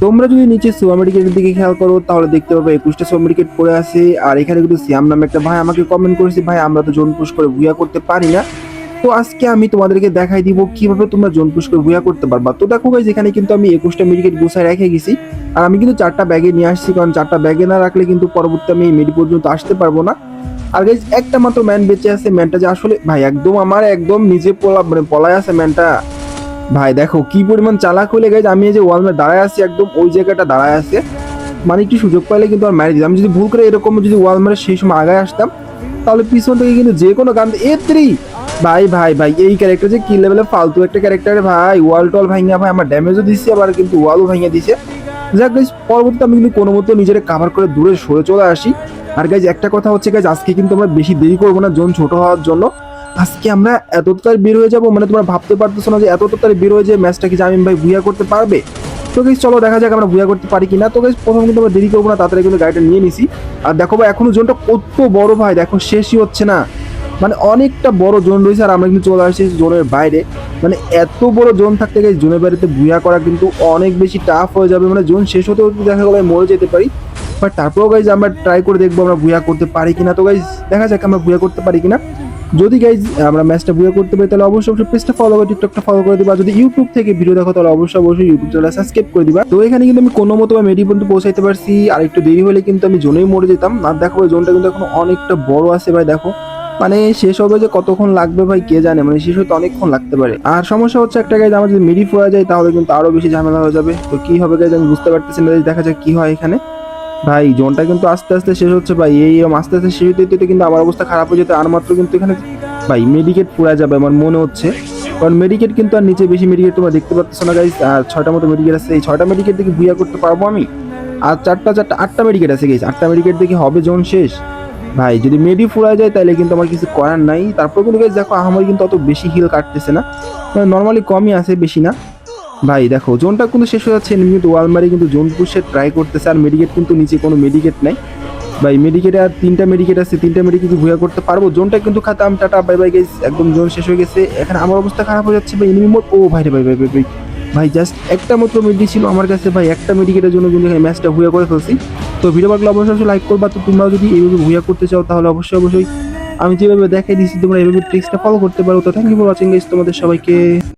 তোমরা যদি নিচে সুয়া মেডিকেটের দিকে খেয়াল করো তাহলে দেখতে পাবে 21টা সুয়া মেডিকেট পড়ে আছে। আর এখানে কিন্তু সিয়াম নামে একটা ভাই আমাকে কমেন্ট করেছে, ভাই আমরা তো জোন পুশ করে ভুয়া করতে পারি না। তো আজকে আমি তোমাদেরকে দেখাই দিব কিভাবে তোমরা জোন পুশ করে ভুয়া করতে পারবা। তো দেখো গাইস, এখানে কিন্তু আমি 21টা মেডিকেট গুছায় রেখে গেছি। আর আমি কিন্তু 4টা ব্যাগে নিয়ে আসছি, কারণ 4টা ব্যাগে না রাখলে কিন্তু পরবর্তী আমি মেডি পর্যন্ত আসতে পারবো না। আর গাইস একটা মাত্র ম্যান বেঁচে আছে, ম্যানটা যে আসলে ভাই একদম আমার একদম নিজে পলায় আছে ম্যানটা। ভাই দেখো কি পরিমাণ চালাক হলে গাইজ, আমি এই যে ওয়ালমে দাঁড়ায় আছি একদম ওই জায়গাটা দাঁড়ায় আছে, মানে একটু সুযোগ পাইলে কিন্তু আর মারি দিতাম। আমি যদি ভুল করে এরকম যদি ওয়ালমারে সেই সময় আগায় আসতাম তাহলে পিছন থেকে কিন্তু যে কোনো গান এ3 ভাই ভাই ভাই এই ক্যারেক্টার যে কি লেভেলে ফালতু একটা ক্যারেক্টার ভাই, ওয়াল টল ভাঙিয়া ভাই আমার ড্যামেজও দিচ্ছে, আবার কিন্তু ওয়ালও ভাঙিয়ে দিছে। যাক গাইজ, পরবর্তীতে আমি কিন্তু কোনো মতো নিজের কাভার করে দূরে সরে চলে আসি। আর গাইজ একটা কথা হচ্ছে গাইজ, আজকে কিন্তু আমরা বেশি দেরি করবো না জোন ছোট হওয়ার জন্য। আজকে আমরা এত তাড়াতাড়ি বের হয়ে যাবো, মানে তোমরা ভাবতে পারতেছো না যে এত তাড়াতাড়ি বের হয়ে যে ম্যাচটা কি জামিন ভাই ভুয়া করতে পারবে। তো গাইস চলো দেখা যাক আমরা ভুয়া করতে পারি কিনা। তো গাইস প্রথম কিন্তু আমরা দেরি করবো না, তাড়াতাড়ি কিন্তু গাড়িটা নিয়ে নিছি। আর দেখো ভাই এখনো জোনটা কত বড় ভাই, দেখো শেষই হচ্ছে না, মানে অনেকটা বড় জোন রয়েছে। আর আমরা কিন্তু চলে আসছি জোনের বাইরে, মানে এত বড় জোন থাকতে গেছে জোনের বাইরেতে ভুয়া করা কিন্তু অনেক বেশি টাফ হয়ে যাবে, মানে জোন শেষ হতেও দেখা গেলে মরে যেতে পারি। বাট তারপরেও গাইজ আমরা ট্রাই করে দেখবো আমরা ভুয়া করতে পারি কিনা। তো গাইজ দেখা যাক আমরা ভুয়া করতে পারি কিনা। যদি গাইজ আমরা ম্যাচটা ভুয়া করতে পারি তাহলে অবশ্যই পেজটা ফলো করে টিকটকটা ফলো করে দিবা। যদি ইউটিউব থেকে ভিডিও দেখো তাহলে অবশ্যই ইউটিউব চ্যানেল সাবস্ক্রাইব করে দিবা। তো এখানে কিন্তু আমি কোনো মতো মেডি পর্যন্ত পৌঁছাইতে পারছি, আর একটু দেরি হলে কিন্তু আমি জোনেই মরে যেতাম। আর দেখো জোনটা কিন্তু এখন অনেকটা বড় আছে ভাই, দেখো মানে শেষ হবে যে কতক্ষণ লাগবে ভাই কে জানে, মানে শেষ হতে অনেকক্ষণ লাগতে পারে। আর সমস্যা হচ্ছে একটা গাইজ, আমার যদি মেডি পড়া যায় তাহলে কিন্তু আরো বেশি ঝামেলা হয়ে যাবে। তো কি হবে গাইজ আমি বুঝতে পারতেছি না, দেখা যাক কি হয় এখানে। ভাই জোনটা কিন্তু আস্তে আস্তে শেষ হচ্ছে ভাই, এইরকম আস্তে আস্তে শেষ হতে কিন্তু আমার অবস্থা খারাপ হয়ে যেতে আর মাত্র কিন্তু এখানে ভাই মেডিকেট পুরা যাবে আমার মনে হচ্ছে। কারণ মেডিকেট কিন্তু আর নিচে বেশি মেডিকেট তোমরা দেখতে পাচ্ছ না গাইস। আর 6টা মতো মেডিকেট আছে, এই 6টা মেডিকেট দেখে ভুয়া করতে পারবো আমি। আর 8টা মেডিকেট আছে গাইস, 8টা মেডিকেট দেখে হবে জোন শেষ। ভাই যদি মেডি ফুরা যায় তাহলে কিন্তু আমার কিছু করার নাই। তারপর কিন্তু গাইস দেখো আমার কিন্তু অত বেশি হিল কাটতেছে না, নর্মালি কমই আছে বেশি না। ভাই দেখো জোনটা কিন্তু শেষ হয়ে যাচ্ছে, এনিমি কিন্তু ওয়ালমারি কিন্তু জোন পুশের ট্রাই করতেছে। আর মেডিকেট কিন্তু নিচে কোনো মেডিকেট নাই ভাই, মেডিকেটে আর 3টা মেডিকেট আছে, 3টা মেডিকেট ভুয়া করতে পারবো। জোনটা কিন্তু খাতাম, টাটা বাই বাই গাইস, একদম জোন শেষ হয়ে গেছে। এখন আমার অবস্থা খারাপ হয়ে যাচ্ছে ভাই, এনিমি মোড ও ভাই রে ভাই ভাই ভাই ভাই ভাই জাস্ট একটা মাত্র মেডি ছিল আমার কাছে ভাই, একটা মেডিকেটের জন্য কিন্তু ম্যাচটা ভুয়া করে ফেলছি। তো ভিডিও ভালো অবশ্যই লাইক করবা। তো তোমরা যদি এইভাবে ভুয়া করতে চাও তাহলে অবশ্যই আমি যেভাবে দেখাই দিচ্ছি তোমরা এইভাবে ট্রিক্সটা ফলো করতে পারো। তো thank you for watching guys তোমাদের সবাইকে।